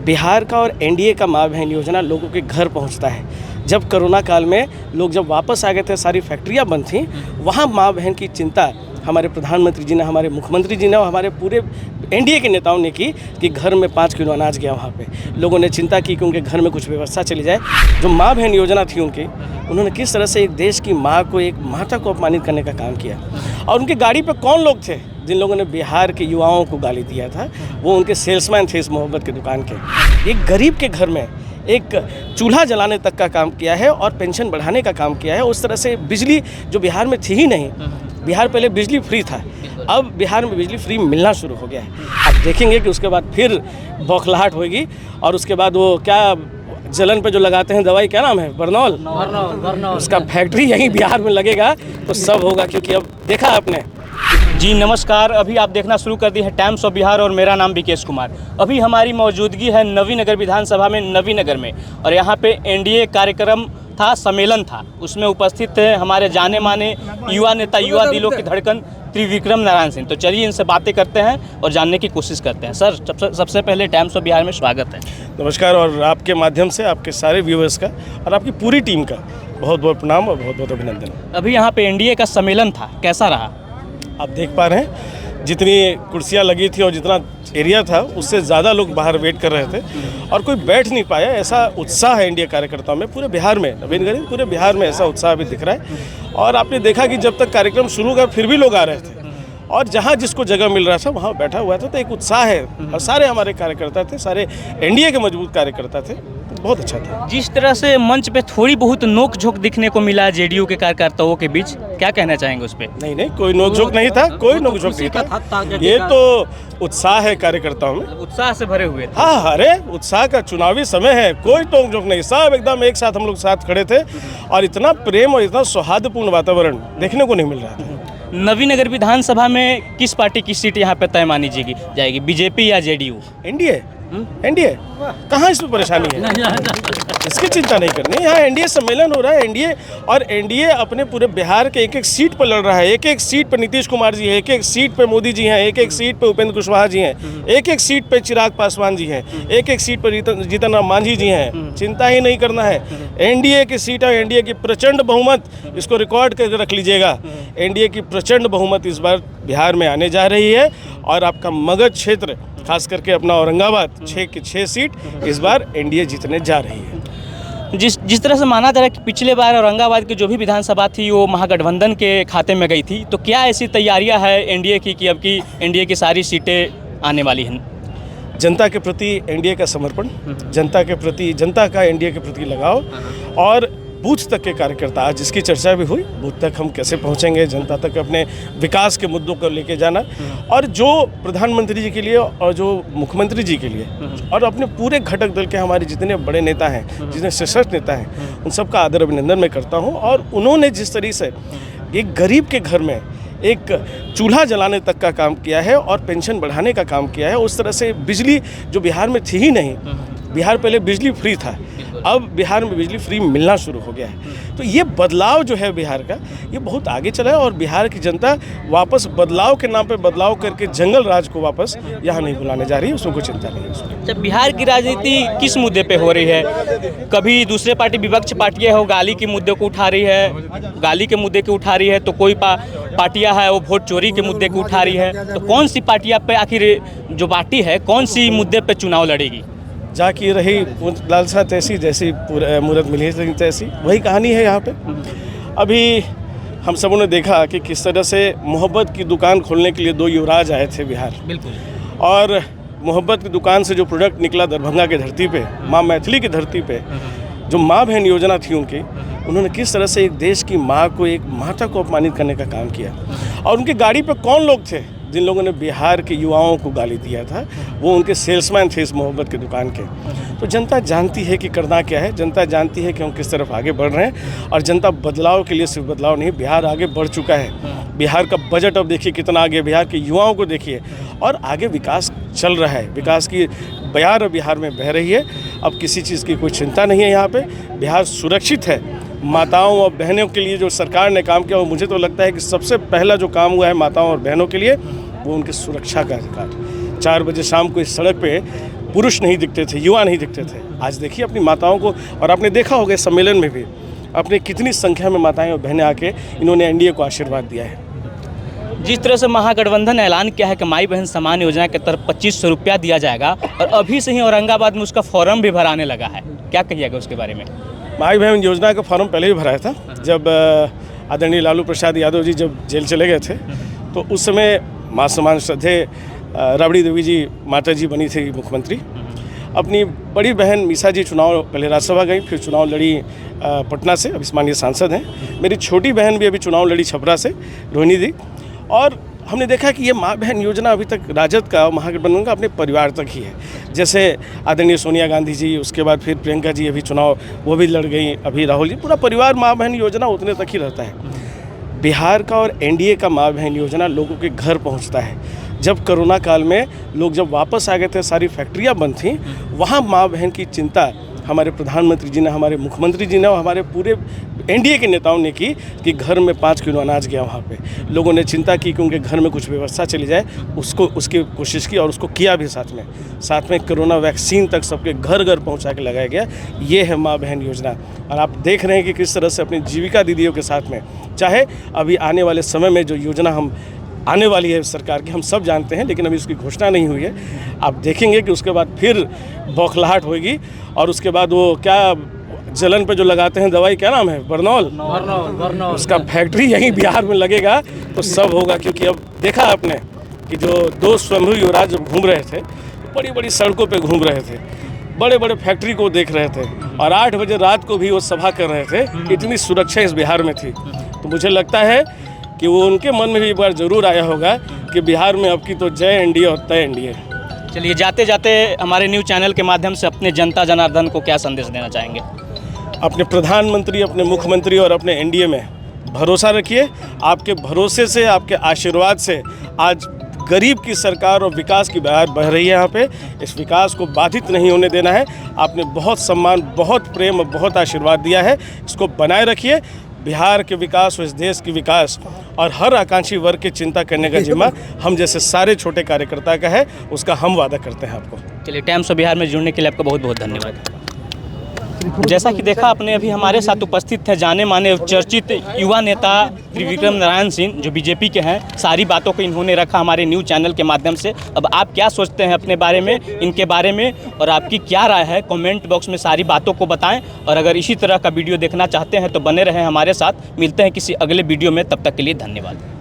बिहार का और एनडीए का माँ बहन योजना लोगों के घर पहुंचता है। जब कोरोना काल में लोग जब वापस आ गए थे, सारी फैक्ट्रियां बंद थीं, वहाँ माँ बहन की चिंता हमारे प्रधानमंत्री जी ने, हमारे मुख्यमंत्री जी ने और हमारे पूरे एनडीए के नेताओं ने की कि घर में 5 किलो अनाज गया। वहाँ पे लोगों ने चिंता की कि उनके घर में कुछ व्यवस्था चली जाए। जो माँ बहन योजना थी उनकी, उन्होंने किस तरह से एक देश की माँ को, एक माता को अपमानित करने का काम किया। और उनकी गाड़ी पर कौन लोग थे जिन लोगों ने बिहार के युवाओं को गाली दिया था? वो उनके सेल्समैन थे इस मोहब्बत की दुकान के। एक गरीब के घर में एक चूल्हा जलाने तक का काम किया है और पेंशन बढ़ाने का काम किया है। उस तरह से बिजली जो बिहार में थी ही नहीं, बिहार पहले बिजली फ्री था, अब बिहार में बिजली फ्री मिलना शुरू हो गया है। आप देखेंगे कि उसके बाद फिर बौखलाहट होगी और उसके बाद वो क्या जलन पे जो लगाते हैं दवाई, क्या नाम है, बर्नौल, उसका फैक्ट्री यहीं बिहार में लगेगा तो सब होगा। क्योंकि अब देखा आपने। जी नमस्कार, अभी आप देखना शुरू कर दिए हैं टाइम्स ऑफ बिहार और मेरा नाम विकेश कुमार। अभी हमारी मौजूदगी है नवीनगर विधानसभा में, नवीनगर में, और यहाँ पे एनडीए कार्यक्रम था, सम्मेलन था। उसमें उपस्थित थे हमारे जाने माने युवा नेता, युवा दिलों की धड़कन त्रिविक्रम नारायण सिंह। तो चलिए इनसे बातें करते हैं और जानने की कोशिश करते हैं। सर, सबसे पहले टाइम्स ऑफ बिहार में स्वागत है। नमस्कार, और आपके माध्यम से आपके सारे व्यूअर्स का और आपकी पूरी टीम का बहुत बहुत प्रणाम और बहुत बहुत अभिनंदन। अभी यहाँ पे एनडीए का सम्मेलन था, कैसा रहा? आप देख पा रहे हैं जितनी कुर्सियां लगी थी और जितना एरिया था, उससे ज़्यादा लोग बाहर वेट कर रहे थे और कोई बैठ नहीं पाया। ऐसा उत्साह है एनडीए कार्यकर्ताओं में पूरे बिहार में, नवीनगर पूरे बिहार में ऐसा उत्साह भी दिख रहा है। और आपने देखा कि जब तक कार्यक्रम शुरू हुआ फिर भी लोग आ रहे थे और जहाँ जिसको जगह मिल रहा था वहाँ बैठा हुआ था। तो एक उत्साह है और सारे हमारे कार्यकर्ता थे, सारे एनडीए के मजबूत कार्यकर्ता थे, बहुत अच्छा था। जिस तरह से मंच पे थोड़ी बहुत नोक झोंक दिखने को मिला जेडीयू के कार्यकर्ताओं के बीच, क्या कहना चाहेंगे उस पर? नहीं, कोई नोक झोंक नहीं था, कोई नोक झोंक नहीं था। ये तो उत्साह है कार्यकर्ताओं में, उत्साह से भरे हुए थे। हाँ, अरे उत्साह का चुनावी समय है, कोई नोक झोंक नहीं, सब एकदम एक साथ हम लोग साथ खड़े थे और इतना प्रेम और इतना सौहार्दपूर्ण वातावरण देखने को नहीं मिल रहा था। नवीनगर विधानसभा में किस पार्टी की सीट यहाँ पे तय मानी जाएगी, बीजेपी या जेडीयू? एनडीए। कहाँ इसमें परेशानी है? इसकी चिंता नहीं करनी। यहाँ एनडीए सम्मेलन हो रहा है, एनडीए अपने पूरे बिहार के एक एक सीट पर लड़ रहा है। एक एक सीट पर नीतीश कुमार जी है, एक एक सीट पर मोदी जी हैं, एक एक सीट पर उपेंद्र कुशवाहा जी हैं, एक एक सीट पर चिराग पासवान जी हैं, एक एक सीट पर जीतन राम मांझी जी हैं। चिंता ही नहीं करना है। एनडीए की सीट है, एनडीए की प्रचंड बहुमत, इसको रिकॉर्ड करके रख लीजिएगा। एनडीए की प्रचंड बहुमत इस बार बिहार में आने जा रही है और आपका मगध क्षेत्र, खास करके अपना औरंगाबाद, 6 की 6 सीट इस बार एनडीए जीतने जा रही है। जिस तरह से माना जा रहा है कि पिछले बार औरंगाबाद की जो भी विधानसभा थी वो महागठबंधन के खाते में गई थी, तो क्या ऐसी तैयारियां है एनडीए की कि अब की एनडीए की सारी सीटें आने वाली हैं? जनता के प्रति एनडीए का समर्पण, जनता का एनडीए के प्रति लगाव और बूथ तक के कार्यकर्ता, आज जिसकी चर्चा भी हुई, बूथ तक हम कैसे पहुंचेंगे, जनता तक अपने विकास के मुद्दों को लेके जाना, और जो प्रधानमंत्री जी के लिए और जो मुख्यमंत्री जी के लिए और अपने पूरे घटक दल के हमारे जितने बड़े नेता हैं, जितने सशक्त नेता हैं, उन सबका आदर अभिनंदन मैं करता हूं। और उन्होंने जिस तरीके से एक गरीब के घर में एक चूल्हा जलाने तक का काम किया है और पेंशन बढ़ाने का काम किया है, उस तरह से बिजली जो बिहार में थी ही नहीं, बिहार पहले बिजली फ्री था, अब बिहार में बिजली फ्री मिलना शुरू हो गया है। तो ये बदलाव जो है बिहार का, ये बहुत आगे चला है और बिहार की जनता वापस बदलाव के नाम पे बदलाव करके जंगल राज को वापस यहाँ नहीं बुलाने जा रही है, उसमें कोई चिंता नहीं है उसमें। जब बिहार की राजनीति किस मुद्दे पे हो रही है? कभी दूसरे पार्टी, विपक्ष पार्टियाँ हो गाली के मुद्दे को उठा रही है, गाली के मुद्दे को उठा रही है, तो कोई पार्टियाँ है वो वोट चोरी के मुद्दे को उठा रही है। तो कौन सी पार्टियाँ पे आखिर जो पार्टी है कौन सी मुद्दे पे चुनाव लड़ेगी? जाकी रही लालसा तैसी, जैसी मूरत मिली तैसी, वही कहानी है यहाँ पे। अभी हम सबों ने देखा कि किस तरह से मोहब्बत की दुकान खोलने के लिए 2 युवराज आए थे बिहार, बिल्कुल, और मोहब्बत की दुकान से जो प्रोडक्ट निकला दरभंगा की धरती पे, माँ मैथिली की धरती पे, जो माँ बहन योजना थी उनकी, उन्होंने किस तरह से एक देश की माँ को, एक माता को अपमानित करने का काम किया। और उनकी गाड़ी पे कौन लोग थे जिन लोगों ने बिहार के युवाओं को गाली दिया था? वो उनके सेल्समैन थे इस मोहब्बत की दुकान के। तो जनता जानती है कि करना क्या है, जनता जानती है कि हम किस तरफ आगे बढ़ रहे हैं, और जनता बदलाव के लिए, सिर्फ बदलाव नहीं, बिहार आगे बढ़ चुका है। बिहार का बजट अब देखिए कितना आगे, बिहार के युवाओं को देखिए, और आगे विकास चल रहा है, विकास की बयार बिहार में बह रही है। अब किसी चीज़ की कोई चिंता नहीं है यहाँ पे, बिहार सुरक्षित है। माताओं और बहनों के लिए जो सरकार ने काम किया, वो मुझे तो लगता है कि सबसे पहला जो काम हुआ है माताओं और बहनों के लिए, वो उनकी सुरक्षा का अधिकार। 4 बजे शाम को इस सड़क पे पुरुष नहीं दिखते थे, युवा नहीं दिखते थे। आज देखिए अपनी माताओं को, और आपने देखा होगा इस सम्मेलन में भी अपने कितनी संख्या में माताएं और बहनें आके इन्होंने एनडीए को आशीर्वाद दिया है। जिस तरह से महागठबंधन ने ऐलान किया है कि माई बहन सम्मान योजना के तहत 2500 रुपया दिया जाएगा, और अभी से ही औरंगाबाद में उसका फॉर्म भी भराने लगा है, क्या कहिएगा उसके बारे में? माई बहन योजना का फॉर्म पहले ही भराया था, जब आदरणीय लालू प्रसाद यादव जी जब जेल चले गए थे, तो उस समय मां सम्मान श्रद्धेय राबड़ी देवी जी माता जी बनी थी मुख्यमंत्री। अपनी बड़ी बहन मीसा जी चुनाव पहले राज्यसभा गई, फिर चुनाव लड़ी पटना से, अब माननीय सांसद हैं। मेरी छोटी बहन भी अभी चुनाव लड़ी छपरा से, रोहिणी दी। और हमने देखा कि ये माँ बहन योजना अभी तक राजद का, महागठबंधन का अपने परिवार तक ही है। जैसे आदरणीय सोनिया गांधी जी, उसके बाद फिर प्रियंका जी अभी चुनाव वो भी लड़ गई, अभी राहुल जी, पूरा परिवार माँ बहन योजना उतने तक ही रहता है। बिहार का और एनडीए का माँ बहन योजना लोगों के घर पहुँचता है। जब कोरोना काल में लोग जब वापस आ गए थे, सारी फैक्ट्रियाँ बंद थीं, वहाँ माँ बहन की चिंता हमारे प्रधानमंत्री जी ने, हमारे मुख्यमंत्री जी ने और हमारे पूरे एनडीए के नेताओं ने की कि घर में 5 किलो अनाज गया। वहाँ पे लोगों ने चिंता की कि उनके घर में कुछ व्यवस्था चली जाए, उसकी कोशिश की और उसको किया भी। साथ में कोरोना वैक्सीन तक सबके घर घर पहुँचा के लगाया गया। ये है माँ बहन योजना। और आप देख रहे हैं कि किस तरह से अपनी जीविका दीदियों के साथ में, चाहे अभी आने वाले समय में जो योजना हम आने वाली है सरकार की, हम सब जानते हैं, लेकिन अभी उसकी घोषणा नहीं हुई है। आप देखेंगे कि उसके बाद फिर बौखलाहट होगी, और उसके बाद वो क्या जलन पे जो लगाते हैं दवाई, क्या नाम है, बर्नौल, उसका फैक्ट्री यहीं बिहार में लगेगा तो सब होगा। क्योंकि अब देखा आपने कि जो 2 स्वयंभू युवराज जब घूम रहे थे, बड़ी बड़ी सड़कों पे घूम रहे थे, बड़े बड़े फैक्ट्री को देख रहे थे, और 8 बजे रात को भी वो सभा कर रहे थे। इतनी सुरक्षा इस बिहार में थी। तो मुझे लगता है कि वो उनके मन में भी एक बार ज़रूर आया होगा कि बिहार में अब की तो जय एनडीए और तय एनडीए। चलिए, जाते जाते हमारे न्यूज़ चैनल के माध्यम से अपने जनता जनार्दन को क्या संदेश देना चाहेंगे? अपने प्रधानमंत्री, अपने मुख्यमंत्री और अपने एनडीए में भरोसा रखिए। आपके भरोसे से, आपके आशीर्वाद से आज गरीब की सरकार और विकास की बहार बह रही है। यहाँ पे इस विकास को बाधित नहीं होने देना है। आपने बहुत सम्मान, बहुत प्रेम और बहुत आशीर्वाद दिया है, इसको बनाए रखिए। बिहार के विकास और इस देश की विकास और हर आकांक्षी वर्ग की चिंता करने का जिम्मा हम जैसे सारे छोटे कार्यकर्ता का है, उसका हम वादा करते हैं आपको। चलिए, टाइम्स ऑफ बिहार में जुड़ने के लिए आपका बहुत बहुत धन्यवाद। जैसा कि देखा आपने, अभी हमारे साथ उपस्थित थे जाने माने चर्चित युवा नेता त्रिविक्रम नारायण सिंह, जो बीजेपी के हैं। सारी बातों को इन्होंने रखा हमारे न्यूज़ चैनल के माध्यम से। अब आप क्या सोचते हैं अपने बारे में, इनके बारे में, और आपकी क्या राय है, कमेंट बॉक्स में सारी बातों को बताएं। और अगर इसी तरह का वीडियो देखना चाहते हैं तो बने रहें हमारे साथ। मिलते हैं किसी अगले वीडियो में, तब तक के लिए धन्यवाद।